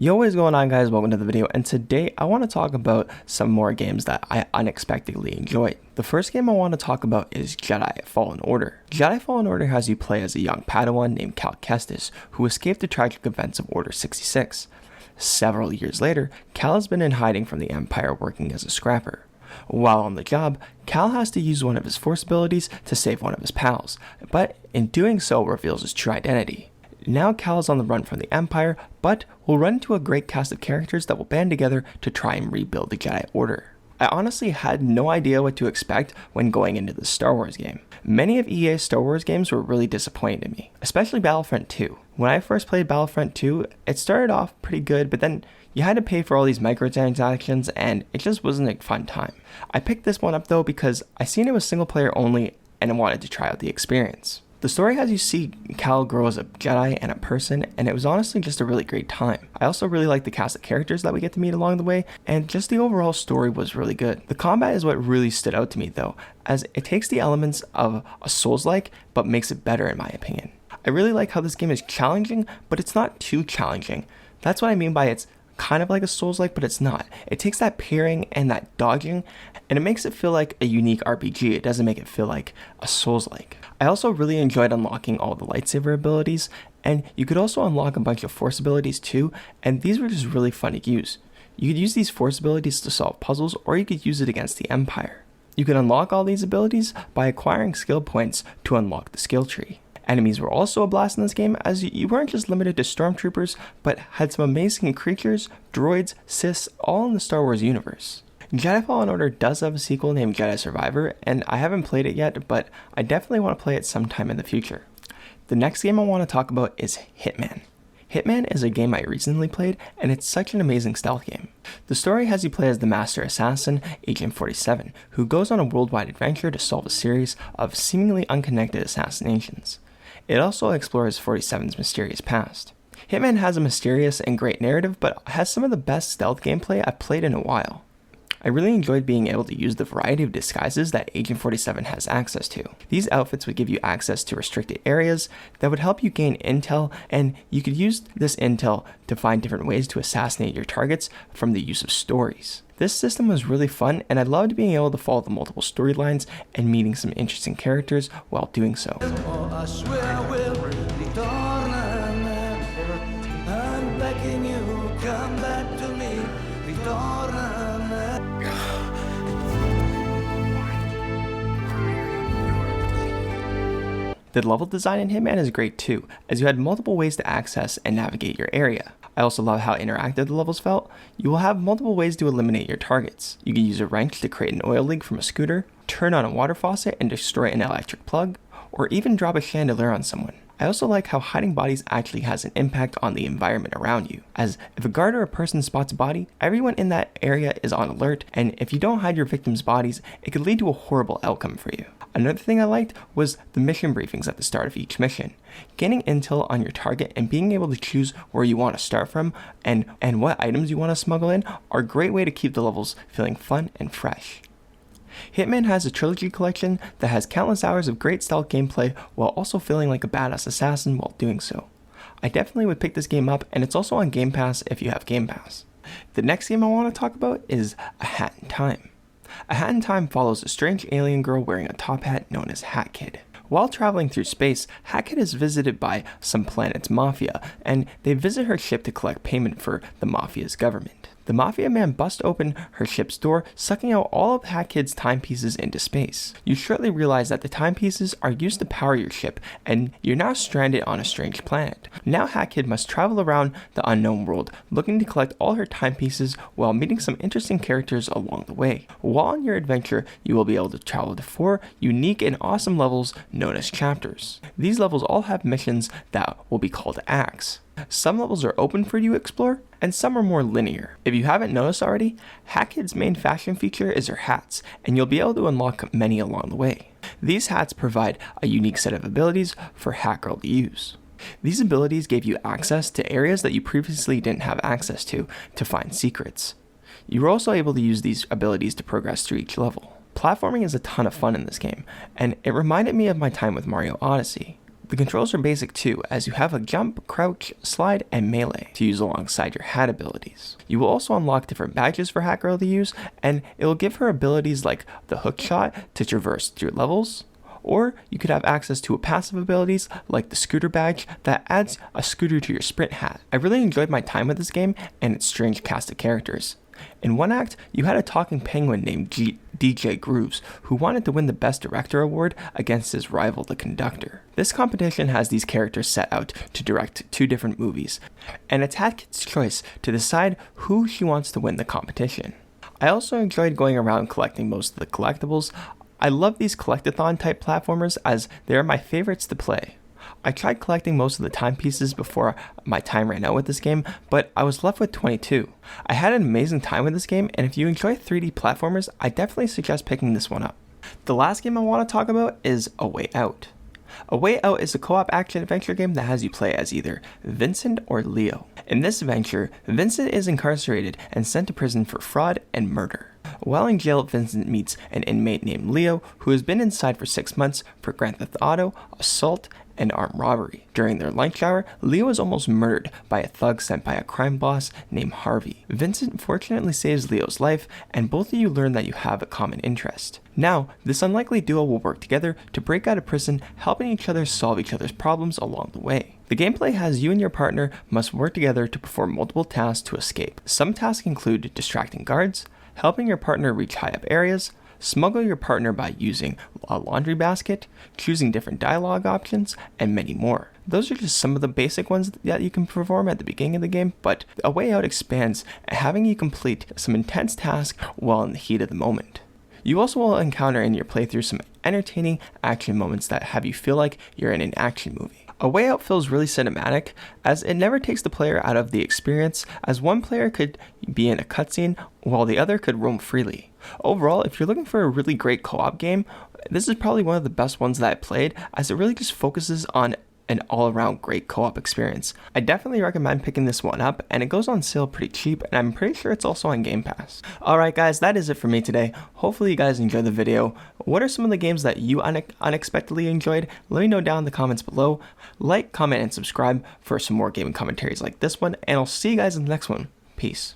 Yo, what is going on, guys? Welcome to the video, and today I want to talk about some more games that I unexpectedly enjoyed. The first game I want to talk about is Jedi Fallen Order. Jedi Fallen Order has you play as a young Padawan named Cal Kestis, who escaped the tragic events of Order 66. Several years later, Cal has been in hiding from the Empire working as a scrapper. While on the job, Cal has to use one of his Force abilities to save one of his pals, but in doing so reveals his true identity. Now Cal is on the run from the Empire, but will run into a great cast of characters that will band together to try and rebuild the Jedi Order. I honestly had no idea what to expect when going into the Star Wars game. Many of EA's Star Wars games were really disappointing to me, especially Battlefront 2. When I first played Battlefront 2, it started off pretty good, but then you had to pay for all these microtransactions and it just wasn't a fun time. I picked this one up though because I seen it was single player only and I wanted to try out the experience. The story has you see Cal grow as a Jedi and a person, and it was honestly just a really great time. I also really like the cast of characters that we get to meet along the way, and just the overall story was really good. The combat is what really stood out to me though, as it takes the elements of a Souls-like, but makes it better in my opinion. I really like how this game is challenging, but it's not too challenging. That's what I mean by it's kind of like a Souls-like, but it's not. It takes that parrying and that dodging, and it makes it feel like a unique RPG. It doesn't make it feel like a Souls-like. I also really enjoyed unlocking all the lightsaber abilities, and you could also unlock a bunch of Force abilities too, and these were just really fun to use. You could use these Force abilities to solve puzzles, or you could use it against the Empire. You can unlock all these abilities by acquiring skill points to unlock the skill tree. Enemies were also a blast in this game, as you weren't just limited to stormtroopers, but had some amazing creatures, droids, Siths, all in the Star Wars universe. Jedi Fallen Order does have a sequel named Jedi Survivor, and I haven't played it yet, but I definitely want to play it sometime in the future. The next game I want to talk about is Hitman. Hitman is a game I recently played, and it's such an amazing stealth game. The story has you play as the master assassin, Agent 47, who goes on a worldwide adventure to solve a series of seemingly unconnected assassinations. It also explores 47's mysterious past. Hitman has a mysterious and great narrative, but has some of the best stealth gameplay I've played in a while. I really enjoyed being able to use the variety of disguises that Agent 47 has access to. These outfits would give you access to restricted areas that would help you gain intel, and you could use this intel to find different ways to assassinate your targets from the use of stories. This system was really fun, and I loved being able to follow the multiple storylines and meeting some interesting characters while doing so. The level design in Hitman is great too, as you had multiple ways to access and navigate your area. I also love how interactive the levels felt. You will have multiple ways to eliminate your targets. You can use a wrench to create an oil leak from a scooter, turn on a water faucet and destroy an electric plug, or even drop a chandelier on someone. I also like how hiding bodies actually has an impact on the environment around you, as if a guard or a person spots a body, everyone in that area is on alert, and if you don't hide your victims' bodies, it could lead to a horrible outcome for you. Another thing I liked was the mission briefings at the start of each mission. Gaining intel on your target and being able to choose where you want to start from and what items you want to smuggle in are a great way to keep the levels feeling fun and fresh. Hitman has a trilogy collection that has countless hours of great stealth gameplay while also feeling like a badass assassin while doing so. I definitely would pick this game up, and it's also on Game Pass if you have Game Pass. The next game I want to talk about is A Hat in Time. A Hat in Time follows a strange alien girl wearing a top hat known as Hat Kid. While traveling through space, Hat Kid is visited by some planet's mafia, and they visit her ship to collect payment for the mafia's government. The mafia man busts open her ship's door, sucking out all of Hat Kid's timepieces into space. You shortly realize that the timepieces are used to power your ship, and you're now stranded on a strange planet. Now Hat Kid must travel around the unknown world, looking to collect all her timepieces while meeting some interesting characters along the way. While on your adventure, you will be able to travel to 4 unique and awesome levels known as chapters. These levels all have missions that will be called acts. Some levels are open for you to explore, and some are more linear. If you haven't noticed already, Hat Kid's main fashion feature is her hats, and you'll be able to unlock many along the way. These hats provide a unique set of abilities for Hat Girl to use. These abilities gave you access to areas that you previously didn't have access to find secrets. You were also able to use these abilities to progress through each level. Platforming is a ton of fun in this game, and it reminded me of my time with Mario Odyssey. The controls are basic too, as you have a jump, crouch, slide, and melee to use alongside your hat abilities. You will also unlock different badges for Hat Girl to use, and it will give her abilities like the hook shot to traverse through levels, or you could have access to passive abilities like the scooter badge that adds a scooter to your sprint hat. I really enjoyed my time with this game and its strange cast of characters. In one act, you had a talking penguin named DJ Grooves, who wanted to win the Best Director award against his rival, the conductor. This competition has these characters set out to direct 2 different movies, and it's Hat Kid's choice to decide who she wants to win the competition. I also enjoyed going around collecting most of the collectibles. I love these collectathon type platformers as they are my favorites to play. I tried collecting most of the timepieces before my time ran out with this game, but I was left with 22. I had an amazing time with this game, and if you enjoy 3D platformers, I definitely suggest picking this one up. The last game I want to talk about is A Way Out. A Way Out is a co-op action-adventure game that has you play as either Vincent or Leo. In this adventure, Vincent is incarcerated and sent to prison for fraud and murder. While in jail, Vincent meets an inmate named Leo who has been inside for 6 months for Grand Theft Auto, assault, and armed robbery. During their lunch hour, Leo is almost murdered by a thug sent by a crime boss named Harvey. Vincent fortunately saves Leo's life, and both of you learn that you have a common interest. Now, this unlikely duo will work together to break out of prison, helping each other solve each other's problems along the way. The gameplay has you and your partner must work together to perform multiple tasks to escape. Some tasks include distracting guards, helping your partner reach high up areas, smuggle your partner by using a laundry basket, choosing different dialogue options, and many more. Those are just some of the basic ones that you can perform at the beginning of the game, but A Way Out expands, having you complete some intense tasks while in the heat of the moment. You also will encounter in your playthrough some entertaining action moments that have you feel like you're in an action movie. A Way Out feels really cinematic, as it never takes the player out of the experience, as one player could be in a cutscene while the other could roam freely. Overall, if you're looking for a really great co-op game, this is probably one of the best ones that I played, as it really just focuses on an all-around great co-op experience. I definitely recommend picking this one up, and it goes on sale pretty cheap, and I'm pretty sure it's also on Game Pass. Alright guys, that is it for me today. Hopefully you guys enjoyed the video. What are some of the games that you unexpectedly enjoyed? Let me know down in the comments below. Like, comment, and subscribe for some more gaming commentaries like this one, and I'll see you guys in the next one. Peace.